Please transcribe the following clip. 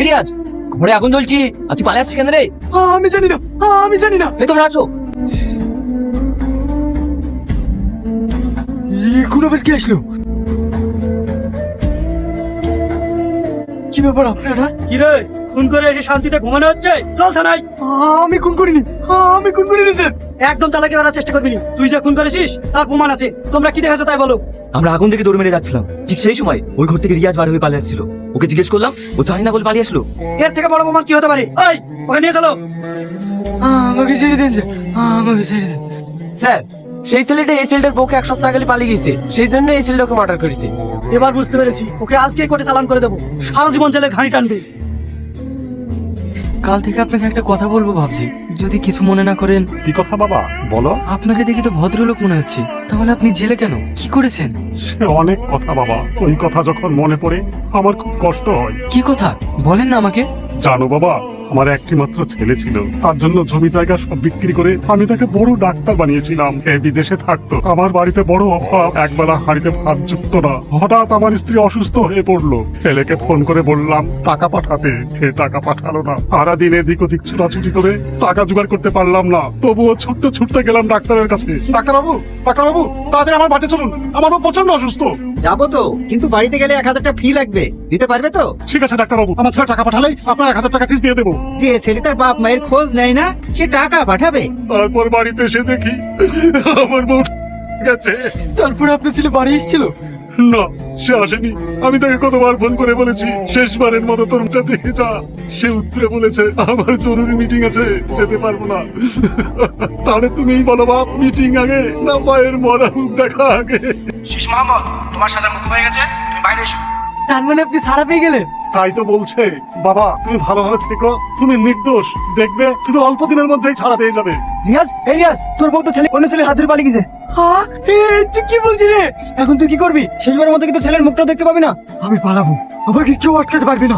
রিয়াজ, ঘরে আগুন জ্বলছি আর তুই পালিয়ে আসছিস কেন রে? আমি জানি না, আমি জানি না। এই তোমরা আসো। এখন আবার কি আসলো? কি ব্যাপার আপনারা? কি রে, খুন করে এসে শান্তিতে ঘুমানো হচ্ছে? চল থানায়। আমি খুন করিনি, আমি খুন করিনি স্যার। একদম চালাকি করার চেষ্টা করবি না। তুই যে খুন করেছিস তার প্রমাণ আছে। তোমরা কি দেখেছো তাই বলো। আমরা আগুন থেকে দৌড় মেরে যাচ্ছিলাম, ঠিক সেই সময় ওই ঘর থেকে রিয়াজ বার হয়ে পালিয়ে আসছিল। ওকে জিজ্ঞেস করলাম, ও জানি না বলে পালিয়ে আসলো। এর থেকে বড় প্রমাণ কি হতে পারে? এই, ওকে নিয়ে চলো। আমাকে ছেড়ে দিন স্যার, আমাকে ছেড়ে দিন। স্যার, সেই ছেলেটা এই ছেলেটার পক্ষে এক সপ্তাহ আগে পালিয়ে গেছে, সেই জন্য এই ছেলেটাকে মার্ডার করেছে। এবার বুঝতে পেরেছি, ওকে আজকেই কোর্টে চালান করে দেবো। সারা জীবন জেলের ঘানি টানবে। কাল থেকে আপনাকে একটা কথা বলবো ভাবছি, যদি কিছু মনে না করেন। কি কথা বাবা, বলো। আপনাকে দেখে তো ভদ্রলোক মনে হচ্ছে, তাহলে আপনি জেলে কেন, কি করেছেন? সে অনেক কথা বাবা, ওই কথা যখন মনে পড়ে আমার খুব কষ্ট হয়। কি কথা বলেন না আমাকে। জানো বাবা, আমার একটি মাত্র ছেলে ছিল, তার জন্য জমি জায়গা সব বিক্রি করে আমি তাকে বড় ডাক্তার বানিয়েছিলাম। এ বিদেশে থাকতো, আমার বাড়িতে বড় অভাব, একবেলা হাঁড়িতে ভাত জুটতো না। হঠাৎ আমার স্ত্রী অসুস্থ হয়ে পড়লো, ছেলেকে ফোন করে বললাম টাকা পাঠাতে, সে টাকা পাঠালো না। সারাদিন এদিক ওদিক ছুটাছুটি করে টাকা জোগাড় করতে পারলাম না, তবুও ছুটতে ছুটতে গেলাম ডাক্তারের কাছে। ডাক্তারবাবু, ডাক্তারবাবু, তাড়াতাড়ি আমার বাড়িতে চলুন, আমারও প্রচন্ড অসুস্থ। যাবো তো, কিন্তু বাড়িতে গেলে 1000 টাকা ফি লাগবে, দিতে পারবে তো? ঠিক আছে ডাক্তারবাবু, আমার ছেলে টাকা পাঠালেই আপনার 1000 টাকা ফিস দিয়ে দেবো। যে ছেলে তার বাপ মায়ের খোঁজ নেয় না, সে টাকা পাঠাবে? তারপর বাড়িতে এসে দেখি আমার বউ গেছে। তারপরে আপনার ছেলে বাড়ি এসেছিল? না, সে আসেনি। আমি তাকে কতবার ফোন করে বলেছি শেষবারের মতো তোরটা দেখে যা। সে উত্তরে বলেছে আমার জরুরি মিটিং আছে, যেতে পারবো না। তাহলে তুমিই বলো বাপ, মিটিং আগে না মায়ের মরা মুখ দেখা আগে? শিশ মোহাম্মদ, তোমার সাজা মুক্ত হয়ে গেছে, তুমি বাইরে এসো। তার মানে আপনি ছাড়া পেয়ে গেলেন? তাই তো বলছে বাবা, তুমি ভালোভাবে থেকো, তুমি নির্দোষ, দেখবে তুমি অল্প দিনের মধ্যেই ছাড়া পেয়ে যাবে। রিয়াজ, এই রিয়াজ, তোর বউ তো ছেলে অন্য ছেলের হাত ধরে পালিয়ে গেছে। তুই কি বলছিস রে? এখন তুই কি করবি? শেষবারের মতো কিন্তু ছেলের মুখটা দেখতে পাবি না। আমি পালাবো, আমাকে কেউ আটকাতে পারবে না।